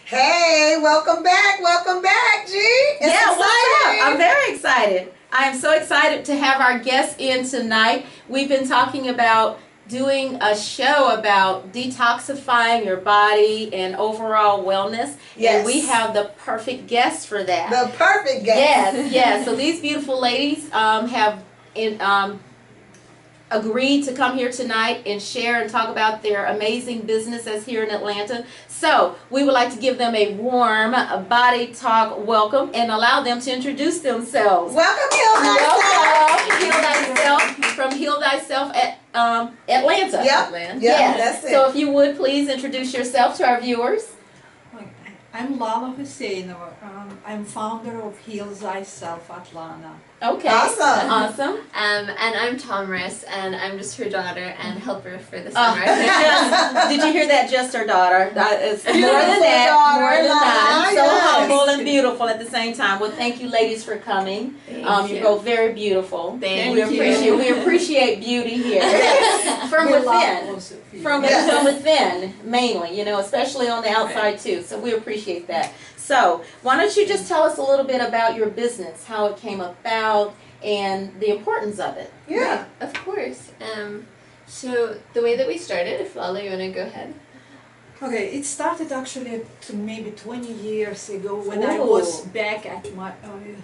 Hey, welcome back, G. It's what's exciting. up? I'm very excited. I am so excited to have our guest in tonight. We've been talking about doing a show about detoxifying your body and overall wellness. Yes. And we have the perfect guest for that. The perfect guest. Yes. So these beautiful ladies have agreed to come here tonight and share and talk about their amazing businesses here in Atlanta. So we would like to give them a warm body talk welcome and allow them to introduce themselves. Welcome, Heal Thyself. Heal Thyself from Heal Thyself at Atlanta. Yep. Atlanta. Yep, that's it. So if you would please introduce yourself to our viewers. I'm Lala Hussainova. I'm founder of Heal Thyself Atlanta. Okay. Awesome. And I'm Tomris, and I'm just her daughter and helper for the summer. Did you hear that? Just her daughter. It's more than that. Daughter, More than that. So yes. humble and beautiful at the same time. Well, thank you, ladies, for coming. You're both very beautiful. Thank you. We appreciate beauty here from within. From within, mainly. Especially on the outside too. So we appreciate that. So why don't you just tell us a little bit about your business, how it came about, and the importance of it. Yeah. Of course. So the way that we started, if Lala, you want to go ahead? Okay, it started actually maybe 20 years ago when I was back at my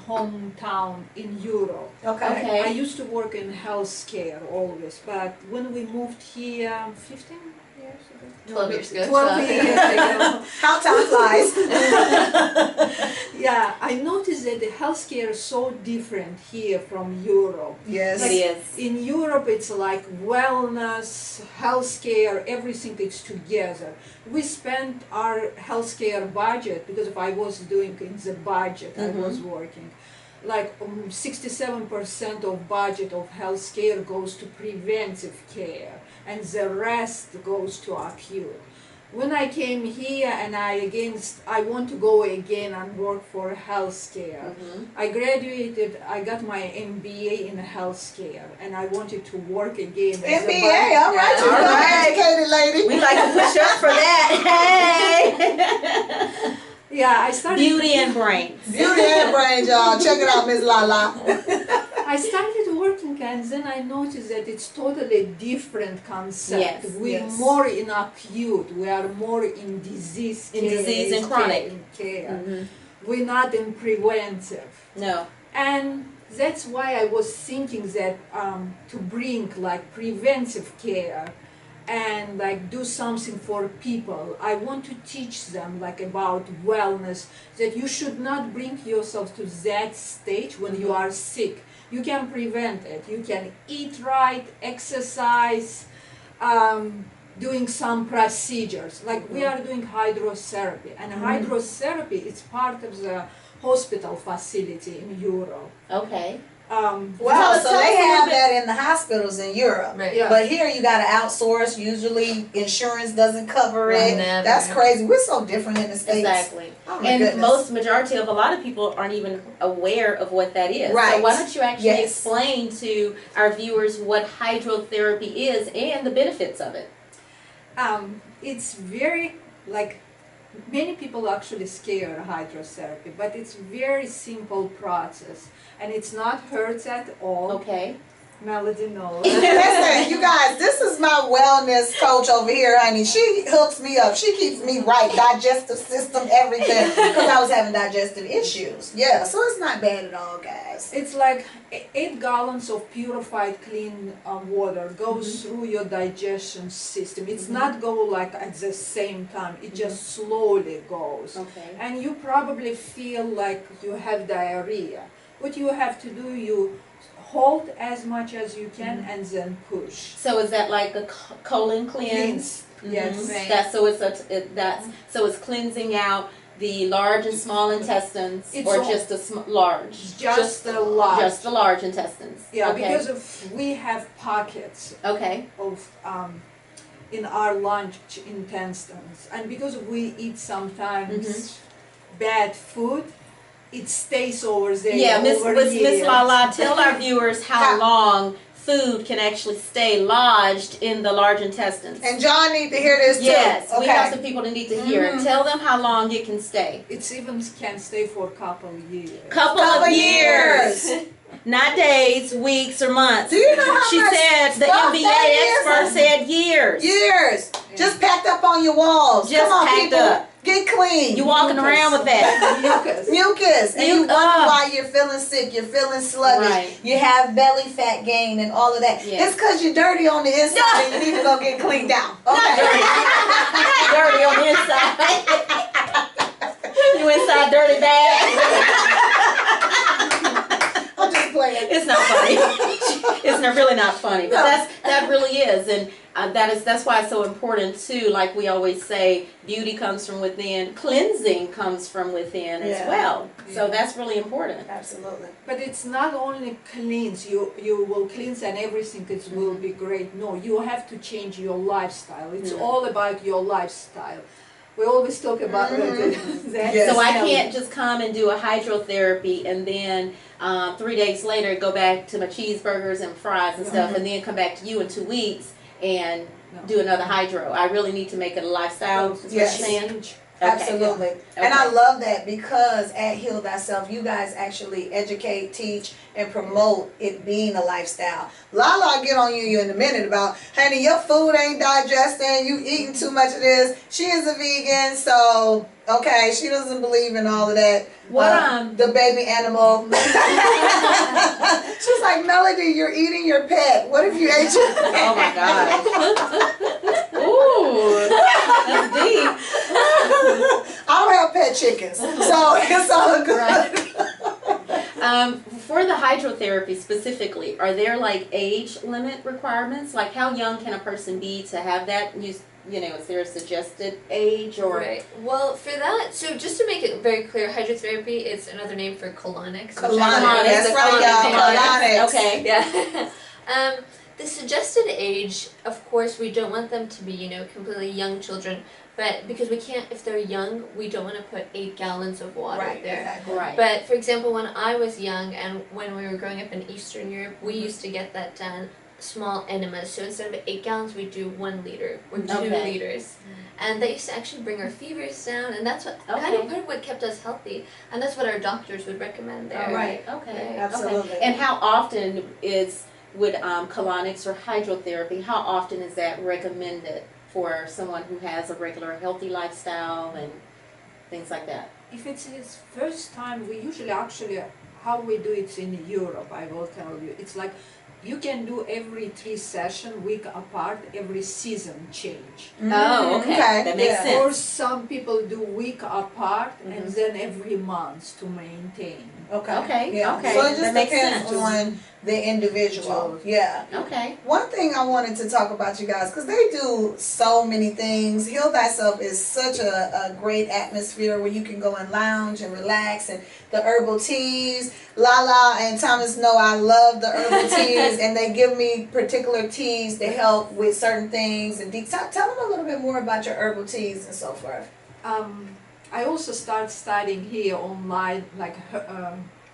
hometown in Europe. Okay. I used to work in healthcare always, but when we moved here 15 years ago? 12 years ago. 12 years ago. How time flies. Yeah, I noticed that the healthcare is so different here from Europe. Yes. It is. In Europe, it's like wellness, healthcare, everything is together. We spent our healthcare budget, because if I was doing in the budget, I was working, like 67% of budget of healthcare goes to preventive care, and the rest goes to acute. When I came here and I want to go again and work for healthcare. I graduated, I got my MBA in healthcare, and I wanted to work again. MBA, all right, you're an educated lady. We like to push up for that. Hey! Yeah, I started Beauty and brains. Beauty and brains, y'all. Check it out, Miss Lala. I started working, and then I noticed that it's totally different concept. Yes, We're more in acute, we are more in disease care. Disease and chronic. Care. We're not in preventive. No. And that's why I was thinking that to bring like preventive care and like do something for people. I want to teach them like about wellness, that you should not bring yourself to that stage when you are sick. You can prevent it. You can eat right, exercise, doing some procedures. Like we are doing hydrotherapy, and hydrotherapy is part of the hospital facility in Europe. Okay. Wow, so they have that in the hospitals in Europe. Right. Yeah. But here you got to outsource. Usually insurance doesn't cover it. Never. That's crazy. We're so different in the States. Exactly. Oh my And goodness. majority of a lot of people aren't even aware of what that is. Right. So why don't you actually Yes. explain to our viewers what hydrotherapy is and the benefits of it? It's very, like, many people actually scare hydrotherapy, but it's very simple process, and it's not hurts at all. Okay. Melody knows. Listen, you guys, this is my wellness coach over here, honey. She hooks me up. She keeps me right, digestive system, everything, because I was having digestive issues. Yeah, so it's not bad at all, guys. It's like 8 gallons of purified clean water goes through your digestion system. It's not go like at the same time. It just slowly goes. Okay. And you probably feel like you have diarrhea. What you have to do, you hold as much as you can and then push. So is that like a colon cleanse? Yes. Right. That's so it's cleansing out the large and small intestines, It's or all- just the large? Just the large. Just the large intestines. Yeah, Okay. because we have pockets Okay. of in our large intestines, and because we eat sometimes bad food, it stays over there. Yeah, over Miss years. Lala, tell our viewers how long food can actually stay lodged in the large intestines. And John need to hear this too. Yes, Okay. we have some people that need to hear it. Tell them how long it can stay. It's even can stay for a couple of years. Couple of years. Not days, weeks, or months. Do you know how She much said, the stuff MBA that is? expert said years. Years. Just packed up on your walls. Just Come on, packed people. up. Get clean. You walking around with that. Mucus. Mucus. And you wonder why you're feeling sick, you're feeling sluggish, Right. you have belly fat gain and all of that. Yeah. It's because you're dirty on the inside and you need to go get cleaned out. Okay. Dirty on the inside. You inside dirty bag. I'm just playing. It's not funny. It's really not funny, but No. that really is, and that's why it's so important too. Like we always say, beauty comes from within, cleansing comes from within as well. So that's really important. Absolutely. But it's not only cleanse, you will cleanse and everything will be great. No, you have to change your lifestyle. It's all about your lifestyle. We always talk about that. Yes. So I can't just come and do a hydrotherapy and then 3 days later go back to my cheeseburgers and fries and stuff and then come back to you in 2 weeks and do another hydro. I really need to make it a lifestyle. Is what you're saying? Absolutely. Okay. And I love that because at Heal Thyself, you guys actually educate, teach, and promote it being a lifestyle. Lala get on you in a minute about, honey, your food ain't digesting, you eating too much of this. She is a vegan, so, okay, she doesn't believe in all of that. What, the baby animal. She's like, Melody, you're eating your pet. What if you ate your pet? Oh my God. Ooh, that's deep. I don't have pet chickens, so it's all good. For the hydrotherapy specifically, are there like age limit requirements? Like how young can a person be to have that? You know, is there a suggested age or? Right. Well, for that, so just to make it very clear, hydrotherapy is another name for colonics. Colonics, that's right, y'all. Colonics. Okay. Yeah. The suggested age, of course, we don't want them to be, you know, completely young children, but because we can't, if they're young, we don't want to put 8 gallons of water there. Exactly. Right. But for example, when I was young and when we were growing up in Eastern Europe, we used to get that done. Small enemas, so instead of 8 gallons we do 1 liter or 2 liters, and that used to actually bring our fevers down, and that's what kind of part of what kept us healthy, and that's what our doctors would recommend there. Right. Okay. Absolutely. Okay. And how often would colonics or hydrotherapy? How often is that recommended for someone who has a regular healthy lifestyle and things like that? If it's his first time, we usually actually, how we do it in Europe, I will tell you, it's like you can do every 3 sessions, week apart, every season change. Oh, okay. That makes sense. Or some people do week apart and then every month to maintain. Okay. Yeah. Okay. So it just That makes depends sense. on the individual. Yeah. Okay. One thing I wanted to talk about, you guys, because they do so many things. Heal Thyself is such a great atmosphere where you can go and lounge and relax, and the herbal teas. Lala and Thomas know I love the herbal teas, and they give me particular teas to help with certain things. And tell them a little bit more about your herbal teas and so forth. I also started studying here online, like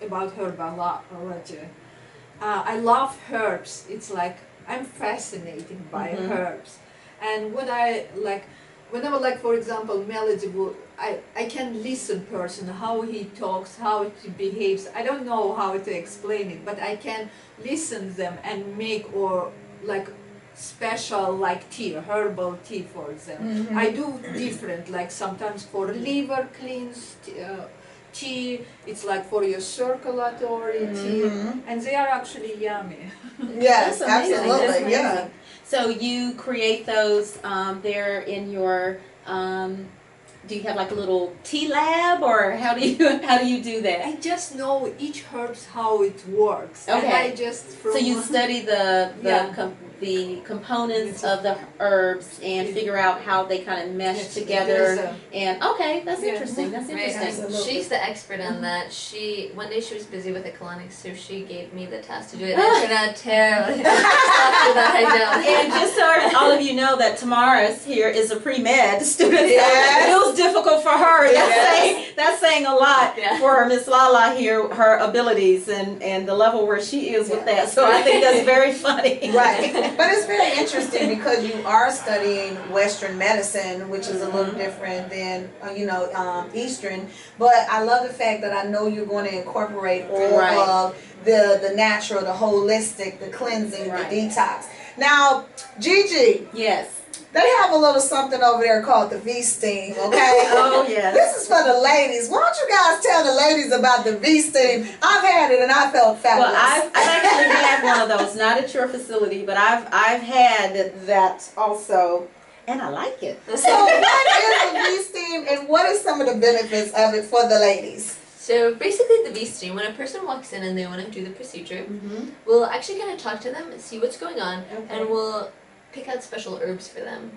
about herbology. I love herbs. It's like I'm fascinated by herbs, and what I like, whenever, like for example, Melody will, I can listen person how he talks, how he behaves. I don't know how to explain it, but I can listen them and make or like special like tea, herbal tea for them. I do different, like sometimes for liver cleanse tea, it's like for your circulatory tea, and they are actually yummy. Yes, That's amazing. absolutely. That's amazing. Yeah. So you create those there in your. Do you have like a little tea lab, or how do you do that? I just know each herbs how it works. Okay. And I just So you study the components of the herbs and figure out how they kind of mesh together. And okay, that's interesting. That's interesting. Right. She's the expert on that. One day she was busy with the colonics, so she gave me the task to do it. And it turned out terribly. And just so all of you know that Tamara's here is a pre-med student. Yes. It was difficult for her. that's saying a lot for Miss Lala here, her abilities and the level where she is with that. So I think that's very funny. Right. But it's very interesting because you are studying Western medicine, which is a little different than, Eastern. But I love the fact that I know you're going to incorporate all of the natural, the holistic, the cleansing, the detox. Now, Gigi. Yes. They have a little something over there called the V-Steam, okay? Oh, yes. This is for the ladies. Why don't you guys tell the ladies about the V-Steam? I've had it and I felt fabulous. Well, I've actually had one of those, not at your facility, but I've had that also, and I like it. So what is the V-Steam and what is some of the benefits of it for the ladies? So basically the V-Steam, when a person walks in and they want to do the procedure, we'll actually kind of talk to them and see what's going on, and we'll pick out special herbs for them.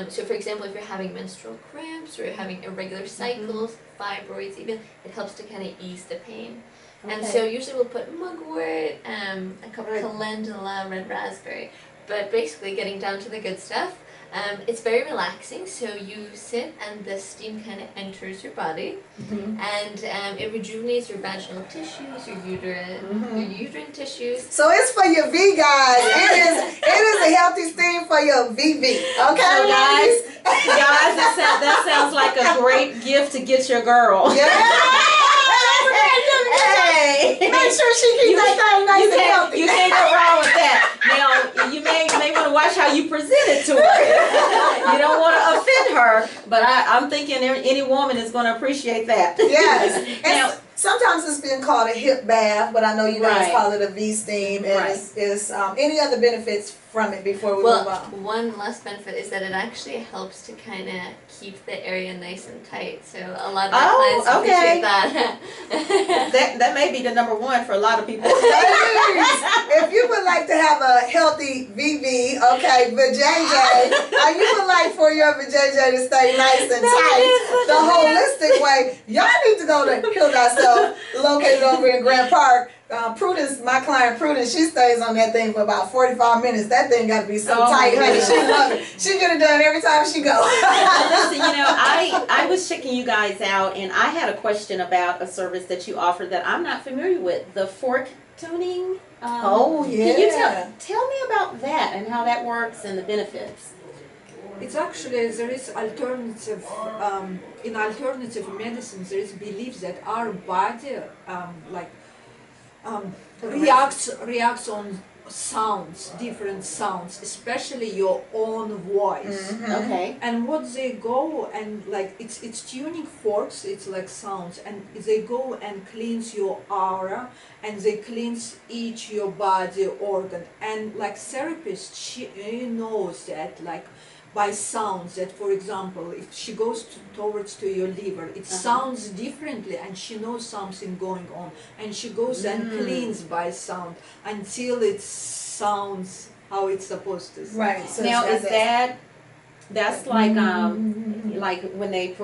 So for example, if you're having menstrual cramps or you're having irregular cycles, fibroids even, it helps to kind of ease the pain. And so usually we'll put mugwort, a couple calendula, red raspberry. But basically getting down to the good stuff, it's very relaxing, so you sit and the steam kind of enters your body, and it rejuvenates your vaginal tissues, your uterine tissues. So it's for your V guys. It is a healthy steam for your VV. Okay, so guys, that sounds like a great gift to get your girl. Yeah. Hey. Make sure she keeps that thing nice and healthy. You can't go wrong with that. Now, you may want to watch how you present it to her. You don't want to offend her, but I'm thinking any woman is going to appreciate that. Yes. Now, sometimes it's been called a hip bath, but I know you guys call it a V-Steam. And it's any other benefits from it before we move on? One last benefit is that it actually helps to kind of keep the area nice and tight. So a lot of our clients appreciate that. That may be the number one for a lot of people. If you would like to have a healthy VV, vajayjay, and you would like for your vajayjay to stay nice and tight, the holistic way, y'all need to go to Heal Thyself, located over in Grant Park. Prudence, my client Prudence, she stays on that thing for about 45 minutes. That thing got to be so tight, honey. She love it. She get it done every time she go. Listen, I was checking you guys out, and I had a question about a service that you offer that I'm not familiar with, the fork tuning. Can you tell me about that and how that works and the benefits? It's actually, there is alternative, in alternative medicines, there is belief that our body, reacts on sounds, different sounds, especially your own voice. And what they go and it's tuning forks, it's like sounds, and they go and cleanse your aura, and they cleanse each your body organ. And like therapist, she knows that by sounds, that for example, if she goes towards your liver, it sounds differently, and she knows something going on, and she goes and cleans by sound until it sounds how it's supposed to sound. Right. So now is that's like when they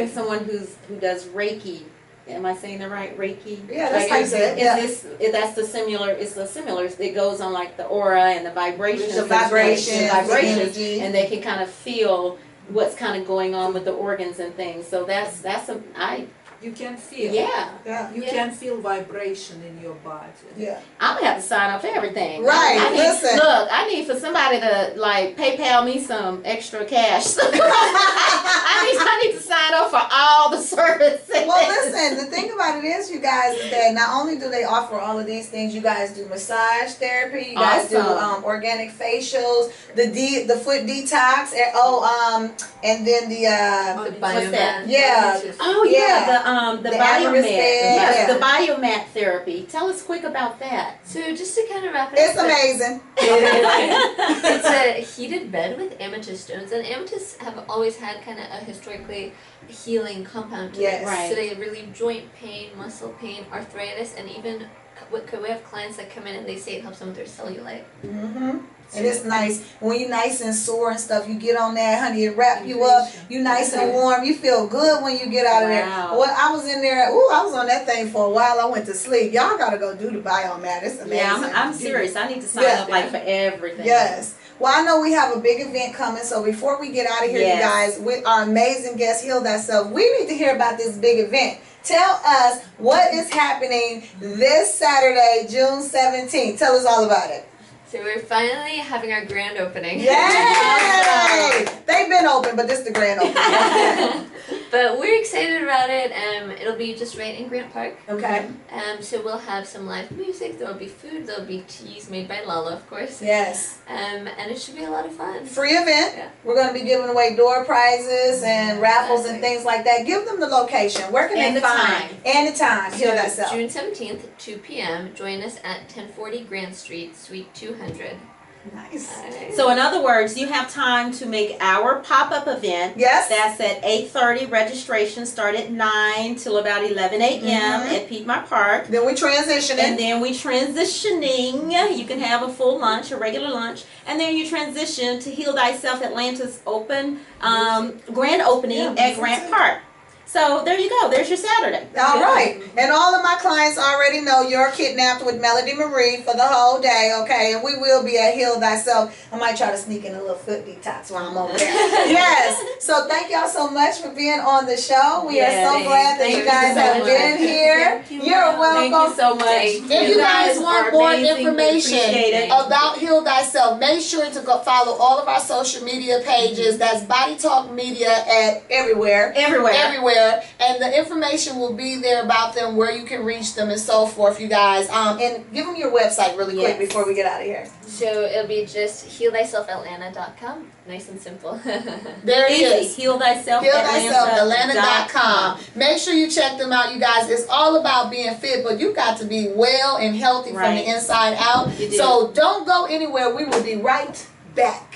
someone who does Reiki. Am I saying the right Reiki? Yeah, that's how you say it. That's the similar. It's the similar. It goes on like the aura and the vibrations. The vibrations, and they can kind of feel what's kind of going on with the organs and things. So you can feel. You can feel vibration in your body. Yeah. I'm gonna have to sign up for everything. Right. Listen. Look, I need for somebody to PayPal me some extra cash. I need to sign up for all the services. Well, listen. The thing about it is, you guys, is that not only do they offer all of these things, you guys do massage therapy. You guys do organic facials, the foot detox, and then the biomat. Yeah. The biomat. Yes, the biomat therapy. Tell us quick about that. So just to kind of wrap it up. It's amazing. It's a heated bed with amethyst stones, and amethysts have always had kind of a historically healing compound to it. Right. So they relieve joint pain, muscle pain, arthritis, and even we have clients that come in and they say it helps them with their cellulite. And it's nice. When you're nice and sore and stuff, you get on that, honey, it wrap you up. You nice and warm. You feel good when you get out of there. Well, I was in there. I was on that thing for a while. I went to sleep. Y'all got to go do the biomat. It's amazing. Yeah, I'm serious. I need to sign up for everything. Yes. Well, I know we have a big event coming, so before we get out of here, Yes. you guys, with our amazing guest, Heal Thyself, we need to hear about this big event. Tell us what is happening this Saturday, June 17th. Tell us all about it. So we're finally having our grand opening. Yay! They've been open, but this is the grand opening. But we're excited about it. It'll be just right in Grant Park. Okay. So we'll have some live music. There'll be food. There'll be teas made by Lala, of course. Yes. And it should be a lot of fun. Free event. Yeah. We're going to be giving away door prizes and raffles and things like that. Give them the location. Where can And they the find? time. And the time. Heal So Thyself. June 17th, 2 p.m. Join us at 1040 Grand Street, Suite 200. Nice. So in other words, you have time to make our pop-up event. Yes. That's at 8:30. Registration start at 9 till about 11 a.m. at Piedmont Park. Then we transition And it. then we transitioning. You can have a full lunch, a regular lunch, and then you transition to Heal Thyself Atlanta's open grand opening at Grant Park. So there you go. There's your Saturday. All right. And all of my clients already know you're kidnapped with Melody Marie for the whole day, okay? And we will be at Heal Thyself. I might try to sneak in a little foot detox while I'm over there. Yes. So thank y'all so much for being on the show. We are so glad that you guys have been here. You're welcome. Thank you so much. If you guys want more information Appreciate it. about Heal Thyself, make sure to go follow all of our social media pages. That's Body Talk Media at everywhere. Everywhere. And the information will be there about them, where you can reach them and so forth, you guys. And give them your website really quick before we get out of here. So it'll be just healthyselfatlanta.com. Nice and simple. There it is. Heal Thyself HealThyselfAtlanta.com. Make sure you check them out, you guys. It's all about being fit, but you got to be well and healthy from the inside out. You do. So don't go anywhere. We will be right back.